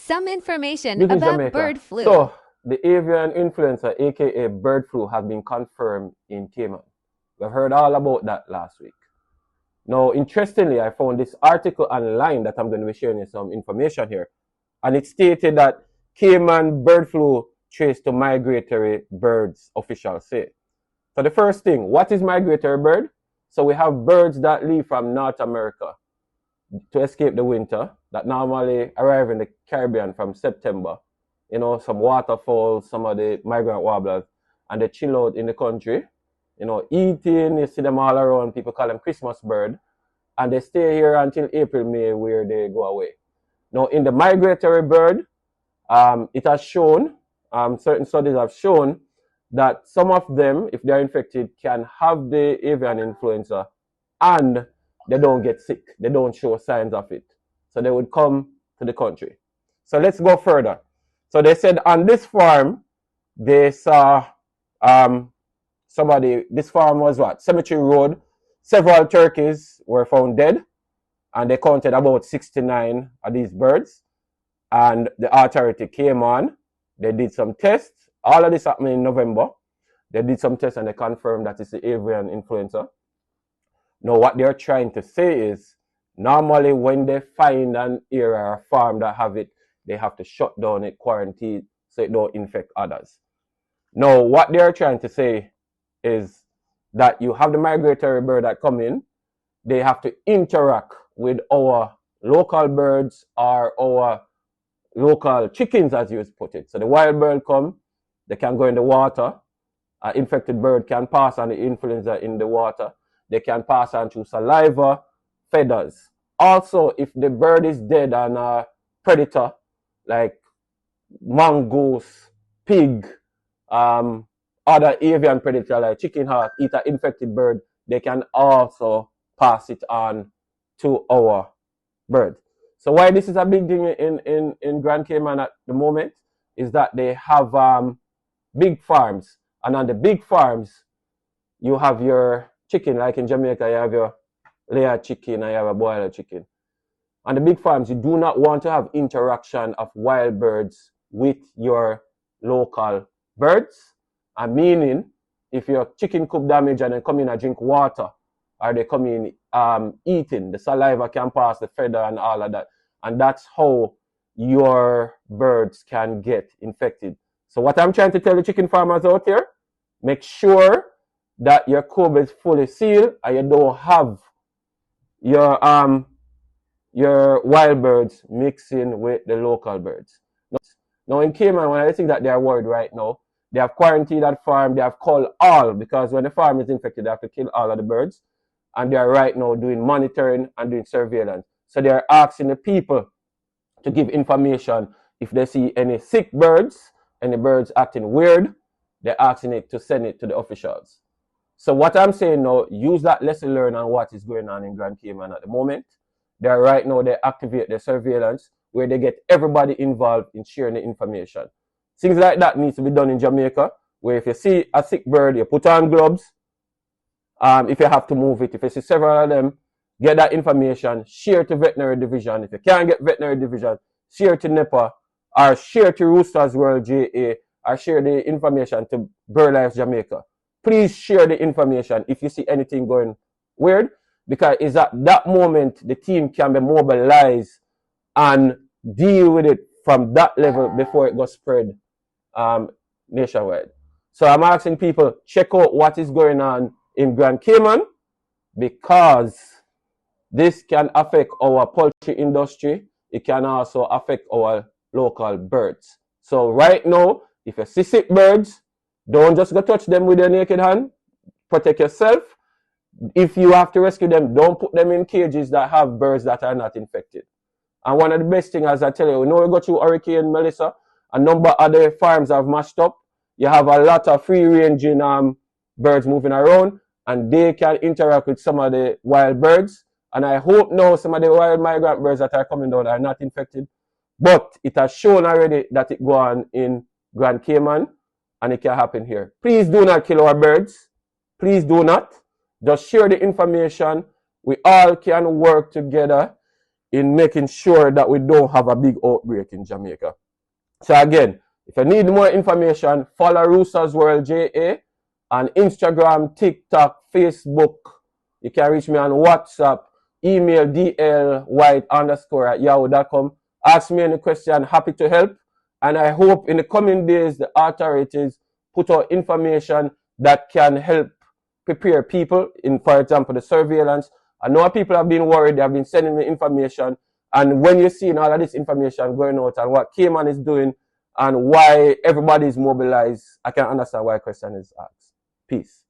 Some information This is about Jamaica. bird flu. So, the avian influenza, aka bird flu, has been confirmed in Cayman. We've heard all about that last week. Now, interestingly, I found this article online that I'm going to be sharing you some information here. And it stated that Cayman bird flu traced to migratory birds, officials say. So the first thing, what is migratory bird? So we have birds that leave from North America to escape the winter that normally arrive in the Caribbean from September. You know, some waterfalls, some of the migrant warblers, and they chill out in the country, you know, eating. You see them all around. People call them Christmas bird. And they stay here until April, May, where they go away. Now, in the migratory bird, it has shown, certain studies have shown that some of them, if they're infected, can have the avian influenza and they don't get sick. They don't show signs of it. So they would come to the country. So let's go further. So they said on this farm, they saw somebody, this farm was what? Cemetery Road. Several turkeys were found dead, and they counted about 69 of these birds. And the authority came on. They did some tests. All of this happened in November. They did some tests and they confirmed that it's the avian influenza. Now, what they're trying to say is, normally when they find an area or farm that have it, they have to shut down it, quarantine, so it don't infect others. Now, what they're trying to say is that you have the migratory bird that come in, they have to interact with our local birds or our local chickens, as you put it. So the wild bird come, they can go in the water. An infected bird can pass on the influenza in the water. They can pass on through saliva, feathers. Also, if the bird is dead and a predator, like mongoose, pig, other avian predator like chicken hawk, eat an infected bird, they can also pass it on to our bird. So why this is a big thing in Grand Cayman at the moment is that they have big farms. And on the big farms, you have your chicken, like in Jamaica, you have your layer chicken and you have a boiler chicken. On the big farms, you do not want to have interaction of wild birds with your local birds. And meaning, if your chicken could damage and they come in and drink water, or they come in eating, the saliva can pass the feather and all of that. And that's how your birds can get infected. So what I'm trying to tell the chicken farmers out here, make sure that your coop is fully sealed and you don't have your wild birds mixing with the local birds. Now in Cayman, one of the things that they are worried right now, they have quarantined that farm, they have called all, because when the farm is infected, they have to kill all of the birds. And they are right now doing monitoring and doing surveillance. So they are asking the people to give information if they see any sick birds, any birds acting weird, they're asking it to send it to the officials. So what I'm saying now, use that lesson learned on what is going on in Grand Cayman at the moment. They are right now, they activate their surveillance where they get everybody involved in sharing the information. Things like that needs to be done in Jamaica, where if you see a sick bird, you put on gloves. If you have to move it, if you see several of them, get that information, share to veterinary division. If you can't get veterinary division, share to NEPA, or share to Roosters World JA, or share the information to BirdLife Jamaica. Please share the information if you see anything going weird, because it's at that moment the team can be mobilized and deal with it from that level before it goes spread nationwide. So I'm asking people, check out what is going on in Grand Cayman, because this can affect our poultry industry. It can also affect our local birds. So right now, if you see sick birds, don't just go touch them with your naked hand. Protect yourself. If you have to rescue them, don't put them in cages that have birds that are not infected. And one of the best things, as I tell you, we go through Hurricane Melissa, a number of the farms have mashed up. You have a lot of free-ranging birds moving around, and they can interact with some of the wild birds. And I hope now some of the wild migrant birds that are coming down are not infected. But it has shown already that it go on in Grand Cayman, and it can happen here. Please do not kill our birds. Please do not. Just share the information. We all can work together in making sure that we don't have a big outbreak in Jamaica. So again, if you need more information, follow Roosters World JA on Instagram, TikTok, Facebook. You can reach me on WhatsApp, email dlwhite_@yahoo.com. Ask me any question, happy to help. And I hope in the coming days, the authorities put out information that can help prepare people in, for example, the surveillance. I know people have been worried. They have been sending me information. And when you're seeing all of this information going out and what Cayman is doing and why everybody is mobilized, I can understand why a question is asked. Peace.